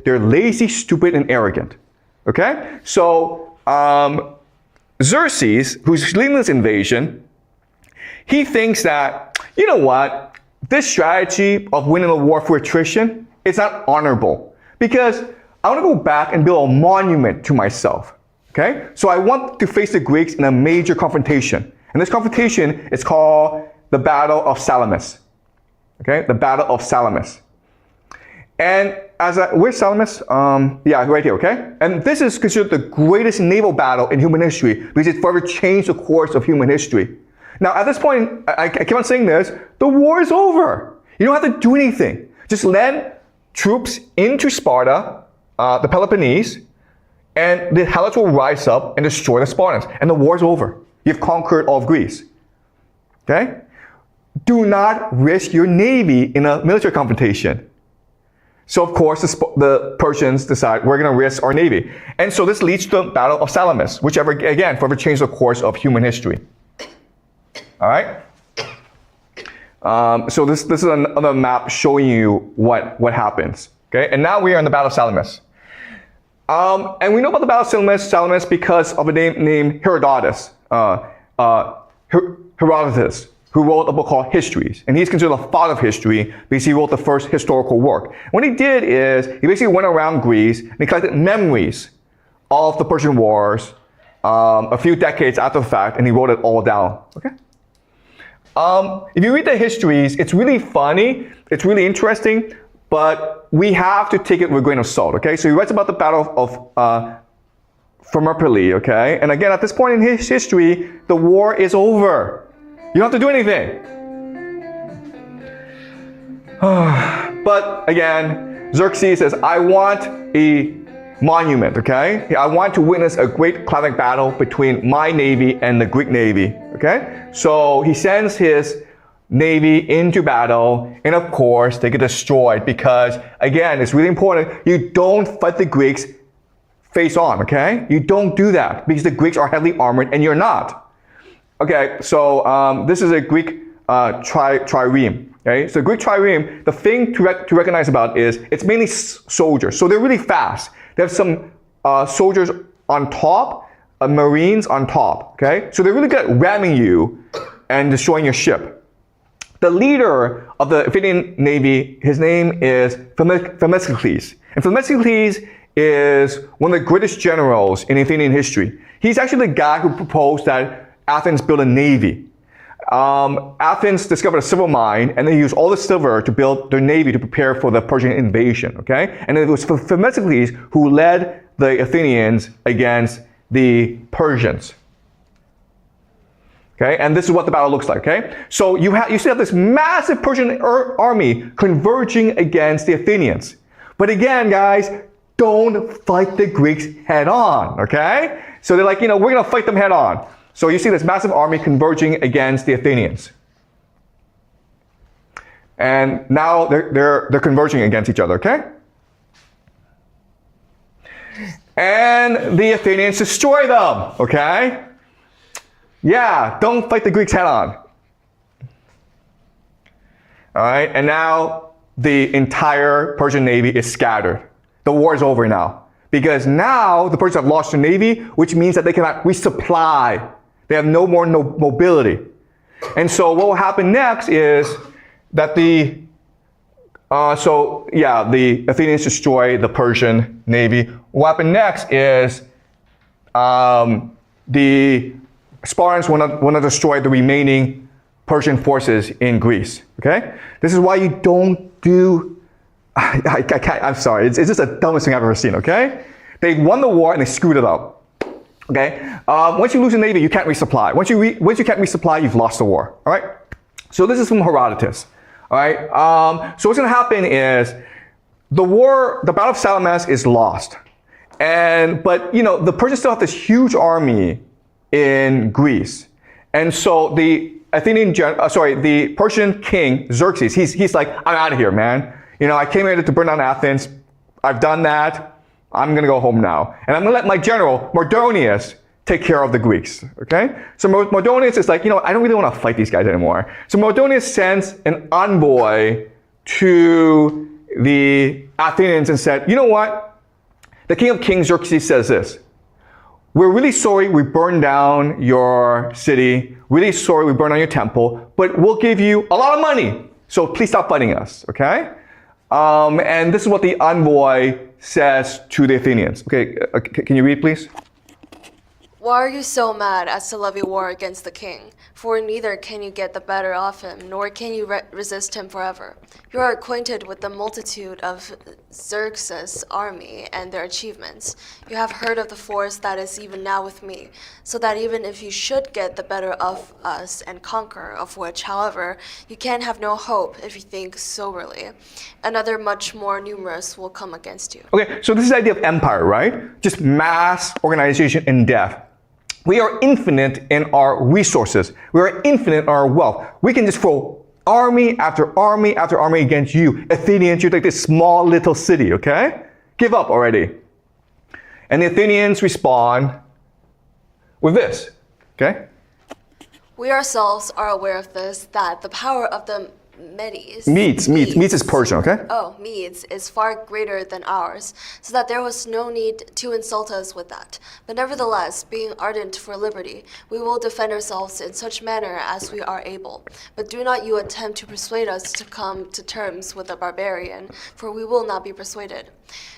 they're lazy, stupid, and arrogant. Okay? So, Xerxes, who's leading this invasion, he thinks that, you know what, this strategy of winning a war for attrition, it's not honorable. Because I want to go back and build a monument to myself. Okay? So I want to face the Greeks in a major confrontation. And this confrontation is called the Battle of Salamis. Okay? The Battle of Salamis. And where's Salamis? Yeah, right here, okay? And this is considered the greatest naval battle in human history because it forever changed the course of human history. Now, at this point, I keep on saying this, the war is over. You don't have to do anything. Just land troops into Sparta, the Peloponnese, and the Helots will rise up and destroy the Spartans. And the war is over. You've conquered all of Greece. Okay? Do not risk your navy in a military confrontation. So, of course, the Persians decide we're going to risk our navy. And so this leads to the Battle of Salamis, which, again, forever changed the course of human history. All right? So this is another map showing you what happens. Okay? And now we are in the Battle of Salamis. And we know about the Battle of Salamis because of a name named Herodotus. Herodotus, who wrote a book called Histories. And he's considered the father of history because he wrote the first historical work. What he did is he basically went around Greece and he collected memories of the Persian Wars a few decades after the fact, and he wrote it all down. Okay? If you read the histories, it's really funny, it's really interesting, but we have to take it with a grain of salt. Okay? So he writes about the Battle of Thermopylae. Okay? And again, at this point in his history, the war is over. You don't have to do anything. But again, Xerxes says, I want a monument, okay? I want to witness a great climactic battle between my navy and the Greek navy, okay? So he sends his navy into battle, and of course, they get destroyed because, again, it's really important, you don't fight the Greeks face on, okay? You don't do that because the Greeks are heavily armored and you're not. Okay, so this is a Greek trireme. Okay, so Greek trireme, the thing to recognize about is it's mainly soldiers. So they're really fast. They have some soldiers on top, marines on top. Okay, so they're really good at ramming you and destroying your ship. The leader of the Athenian navy, his name is Themistocles. And Themistocles is one of the greatest generals in Athenian history. He's actually the guy who proposed that Athens built a navy. Athens discovered a silver mine, and they used all the silver to build their navy to prepare for the Persian invasion. Okay, and it was Themistocles who led the Athenians against the Persians. Okay, and this is what the battle looks like. Okay, so you still have this massive Persian army converging against the Athenians. But again, guys, don't fight the Greeks head on. Okay, so they're like, we're gonna fight them head on. So you see this massive army converging against the Athenians. And now they're converging against each other, okay? And the Athenians destroy them, okay? Yeah, don't fight the Greeks head on. All right, and now the entire Persian navy is scattered. The war is over now. Because now the Persians have lost their navy, which means that they cannot resupply. They have no more mobility. And so what will happen next is that the Athenians destroy the Persian navy. What happened next is the Spartans want to destroy the remaining Persian forces in Greece. Okay? This is why you don't do, I can't, I'm sorry, it's just the dumbest thing I've ever seen, okay? They won the war and they screwed it up. Okay? Once you lose a navy, you can't resupply. Once you can't resupply, you've lost the war. All right? So this is from Herodotus. All right? So what's going to happen is the Battle of Salamis is lost. But the Persians still have this huge army in Greece. And so the Persian king, Xerxes, he's like, I'm out of here, man. I came here to burn down Athens. I've done that. I'm going to go home now. And I'm going to let my general, Mardonius, take care of the Greeks. Okay? So Mardonius is like, I don't really want to fight these guys anymore. So Mardonius sends an envoy to the Athenians and said, you know what? The king of kings, Xerxes, says this. We're really sorry we burned down your city. Really sorry we burned down your temple. But we'll give you a lot of money. So please stop fighting us, okay? And this is what the envoy says to the Athenians. Okay, can you read, please? Why are you so mad as to levy war against the king? For neither can you get the better of him, nor can you resist him forever. You are acquainted with the multitude of Xerxes' army and their achievements. You have heard of the force that is even now with me, so that even if you should get the better of us and conquer, of which, however, you can have no hope if you think soberly, another much more numerous will come against you. Okay, so this is the idea of empire, right? Just mass organization and death. We are infinite in our resources. We are infinite in our wealth. We can just throw army after army after army against you. Athenians, you're like this small little city, okay? Give up already. And the Athenians respond with this, okay? We ourselves are aware of this, that the power of the Medes is Persian, okay? Medes is far greater than ours, so that there was no need to insult us with that. But nevertheless, being ardent for liberty, we will defend ourselves in such manner as we are able. But do not you attempt to persuade us to come to terms with a barbarian, for we will not be persuaded.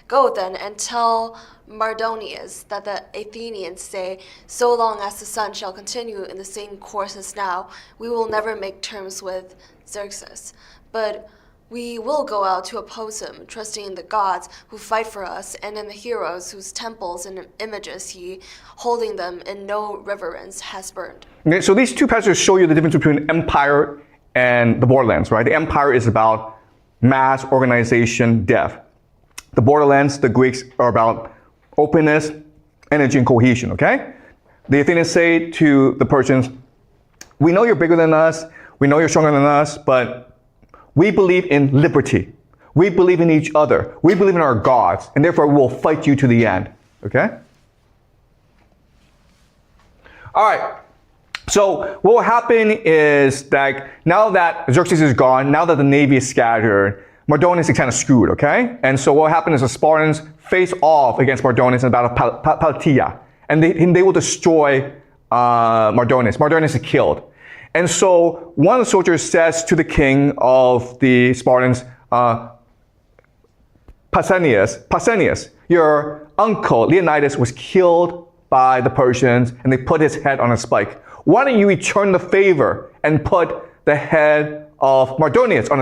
Go then and tell Mardonius that the Athenians say, so long as the sun shall continue in the same course as now, we will never make terms with Xerxes. But we will go out to oppose him, trusting in the gods who fight for us, and in the heroes whose temples and images he, holding them in no reverence, has burned. Okay, so these two passages show you the difference between empire and the borderlands, right? The empire is about mass organization, death. The borderlands, the Greeks, are about openness, energy, and cohesion, okay? The Athenians say to the Persians, we know you're bigger than us, we know you're stronger than us, but we believe in liberty. We believe in each other. We believe in our gods, and therefore we will fight you to the end, okay? All right, so what will happen is that now that Xerxes is gone, now that the navy is scattered, Mardonius is kind of screwed, okay? And so what will happen is the Spartans face off against Mardonius in the Battle of Plataea, and they will destroy Mardonius. Mardonius is killed. And so one of the soldiers says to the king of the Spartans, Pausanias, your uncle Leonidas was killed by the Persians, and they put his head on a spike. Why don't you return the favor and put the head of Mardonius on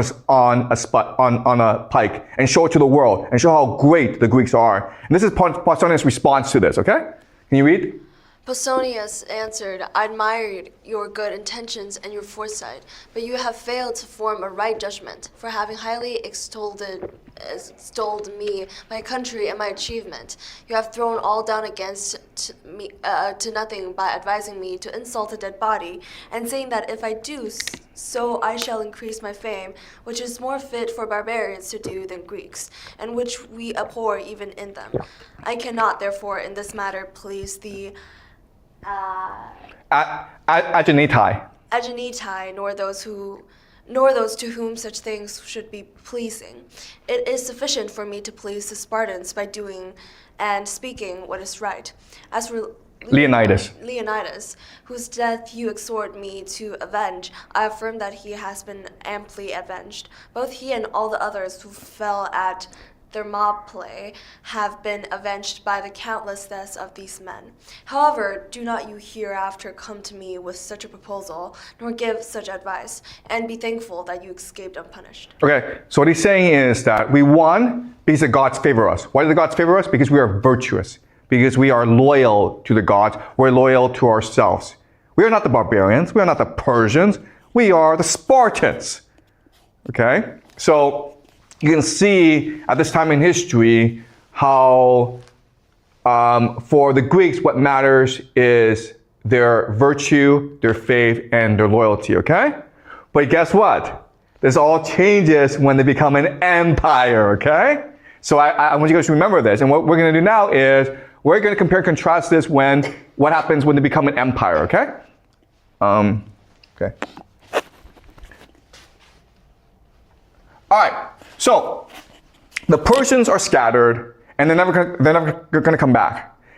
a pike and show it to the world and show how great the Greeks are? And this is Pausanias' response to this, okay? Can you read? Pausanias answered, I admire your good intentions and your foresight, but you have failed to form a right judgment, for having highly extolled me, my country, and my achievement. You have thrown all down against me to nothing by advising me to insult a dead body, and saying that if I do so I shall increase my fame, which is more fit for barbarians to do than Greeks, and which we abhor even in them. I cannot, therefore, in this matter please the Aeginetae, nor those to whom such things should be pleasing. It is sufficient for me to please the Spartans by doing and speaking what is right. As for Leonidas, whose death you exhort me to avenge, I affirm that he has been amply avenged. Both he and all the others who fell at Thermopylae have been avenged by the countlessness of these men. However, do not you hereafter come to me with such a proposal, nor give such advice, and be thankful that you escaped unpunished. Okay, so what he's saying is that we won because the gods favor us. Why do the gods favor us? Because we are virtuous. Because we are loyal to the gods. We're loyal to ourselves. We are not the barbarians. We are not the Persians. We are the Spartans. Okay, so you can see at this time in history how for the Greeks what matters is their virtue, their faith, and their loyalty, okay? But guess what? This all changes when they become an empire, okay? So I want you guys to remember this. And what we're going to do now is we're going to compare and contrast this what happens when they become an empire, okay? Okay. All right. So the Persians are scattered and they're never going to come back.